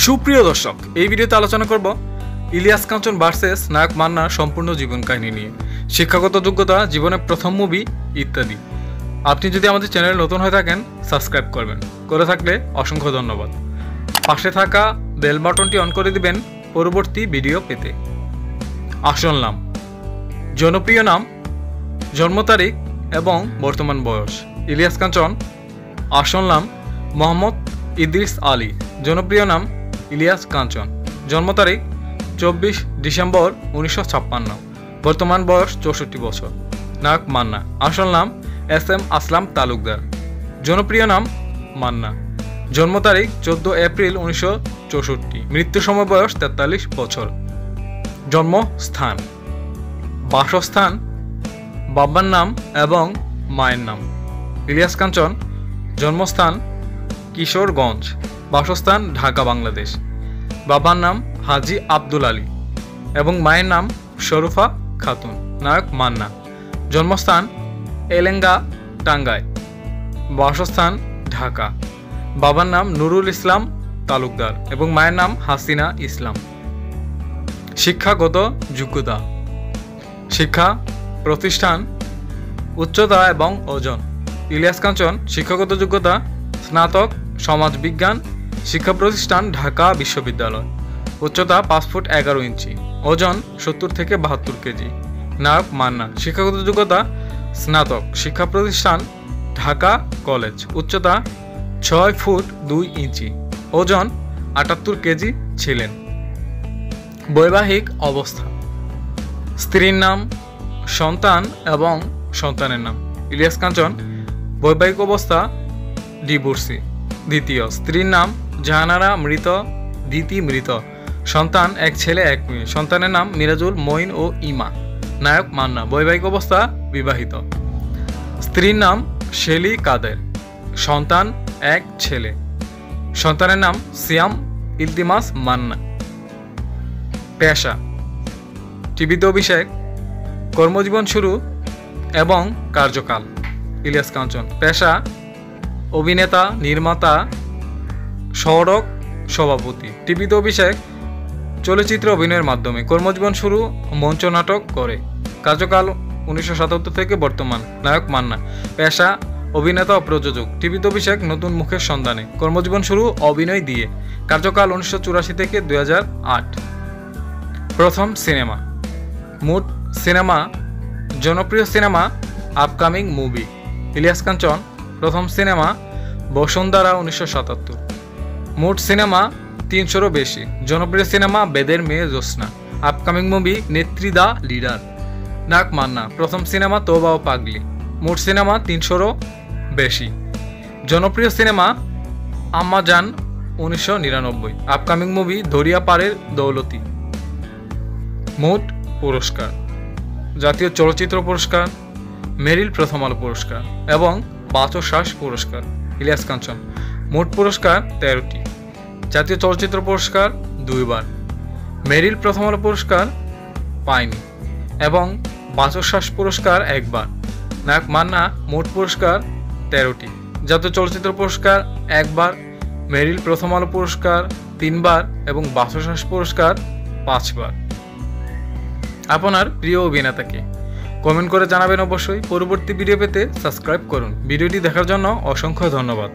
সুপ্রিয় দর্শক, এই ভিডিওতে আলোচনা করব ইলিয়াস কাঞ্চন ভার্সেস নায়ক মান্নার সম্পূর্ণ জীবন কাহিনী নিয়ে, শিক্ষাগত যোগ্যতা, জীবনের প্রথম মুভি ইত্যাদি। আপনি যদি আমাদের চ্যানেলে নতুন হয়ে থাকেন সাবস্ক্রাইব করবেন, করে থাকলে অসংখ্য ধন্যবাদ। পাশে থাকা বেল বাটনটি অন করে দিবেন পরবর্তী ভিডিও পেতে। আসল নাম, জনপ্রিয় নাম, জন্ম তারিখ এবং বর্তমান বয়স। ইলিয়াস কাঞ্চন। আসল নাম মোহাম্মদ ইদ্রিস আলী, জনপ্রিয় নাম ইলিয়াস কাঞ্চন, জন্ম তারিখ 24 ডিসেম্বর 1956, বর্তমান বয়স 64 বছর। নায়ক মান্না। আসল নাম SM আসলাম তালুকদার, জনপ্রিয় নাম মান্না, জন্ম তারিখ 14 এপ্রিল 1964, মৃত্যু সময় বয়স 43 বছর। জন্মস্থান, বাসস্থান, বাবার নাম এবং মায়ের নাম। ইলিয়াস কাঞ্চন। জন্মস্থান কিশোরগঞ্জ, বাসস্থান ঢাকা, বাংলাদেশ। বাবার নাম হাজি আব্দুল আলী এবং মায়ের নাম শরুফা খাতুন। নায়ক মান্না। জন্মস্থান এলেঙ্গা, টাঙ্গাইল, বাসস্থান ঢাকা। বাবার নাম নুরুল ইসলাম তালুকদার এবং মায়ের নাম হাসিনা ইসলাম। শিক্ষাগত যোগ্যতা, শিক্ষা প্রতিষ্ঠান, উচ্চতা এবং ওজন। ইলিয়াস কাঞ্চন। শিক্ষাগত যোগ্যতা স্নাতক, সমাজ বিজ্ঞান, শিক্ষা প্রতিষ্ঠান ঢাকা বিশ্ববিদ্যালয়। উচ্চতা 5 ফুট 11 ইঞ্চি, ওজন 70 থেকে 72 কেজি। নায়ক মান্না। শিক্ষাগত যোগ্যতা স্নাতক, শিক্ষা প্রতিষ্ঠান ঢাকা কলেজ। উচ্চতা 6 ফুট 2 ইঞ্চি, ওজন 78 কেজি ছিলেন। বৈবাহিক অবস্থা, স্ত্রীর নাম, সন্তান এবং সন্তানের নাম। ইলিয়াস কাঞ্চন। বৈবাহিক অবস্থা ডিভোর্সি, দ্বিতীয়। স্ত্রীর নাম জাহানারা মৃত, দিতি মৃত। সন্তান 1 ছেলে 1 মেয়ে। সন্তানের নাম মিরাজুল, মঈন ও ইমা। নায়ক মান্না। বৈবাহিক অবস্থা বিবাহিত। স্ত্রীর নাম শেলি কাদের। সন্তান 1 ছেলে। সন্তানের নাম সিয়াম ইলতিমাস মান্না। পেশা, টিভিতে অভিষেক, কর্মজীবন শুরু এবং কার্যকাল। ইলিয়াস কাঞ্চন। পেশা অভিনেতা, নির্মাতা, সড়ক সভাপতি। টিভিতে অভিষেক চলচ্চিত্র অভিনয়ের মাধ্যমে। কর্মজীবন শুরু মঞ্চ নাটক করে। কার্যকাল 1977 থেকে বর্তমান। নায়ক মান্না। পেশা অভিনেতা ও প্রযোজক। টিভিতে অভিষেক নতুন মুখের সন্ধানে। কর্মজীবন শুরু অভিনয় দিয়ে। কার্যকাল 1984 থেকে 2008। প্রথম সিনেমা, মোট সিনেমা, জনপ্রিয় cinema, upcoming movie. Ilias Kanchan. প্রথম সিনেমা বসুন্ধরা 1977। মোট সিনেমা 300-ও বেশি। জনপ্রিয় সিনেমা বেদের মেয়ে জ্যোৎস্না। আপকামিং মুভি নেত্রী দ্য লিডার। নায়ক মান্না। প্রথম সিনেমা তোবা ও পাগলি। মোট সিনেমা 300-ও বেশি। জনপ্রিয় সিনেমা আম্মা জান 1999। আপকামিং মুভি দরিয়া পারের দৌলতি। মোট পুরস্কার: জাতীয় চলচ্চিত্র পুরস্কার, মেরিল প্রথম আলো পুরস্কার এবং বাচসাস পুরস্কার। ইলিয়াস কাঞ্চন। মোট পুরস্কার 13টি। জাতীয় চলচ্চিত্র পুরস্কার 2 বার, মেরিল প্রথম আলো পুরস্কার পায়নি এবং বাচসাস পুরস্কার 1 বার। নায়ক মান্না। মোট পুরস্কার 13টি। জাতীয় চলচ্চিত্র পুরস্কার 1 বার, মেরিল প্রথম আলো পুরস্কার 3 বার এবং বাচসাস পুরস্কার 5 বার। আপনার প্রিয় অভিনেতাকে কমেন্ট করে জানাবেন অবশ্যই। পরবর্তী ভিডিও পেতে সাবস্ক্রাইব করুন। ভিডিওটি দেখার জন্য অসংখ্য ধন্যবাদ।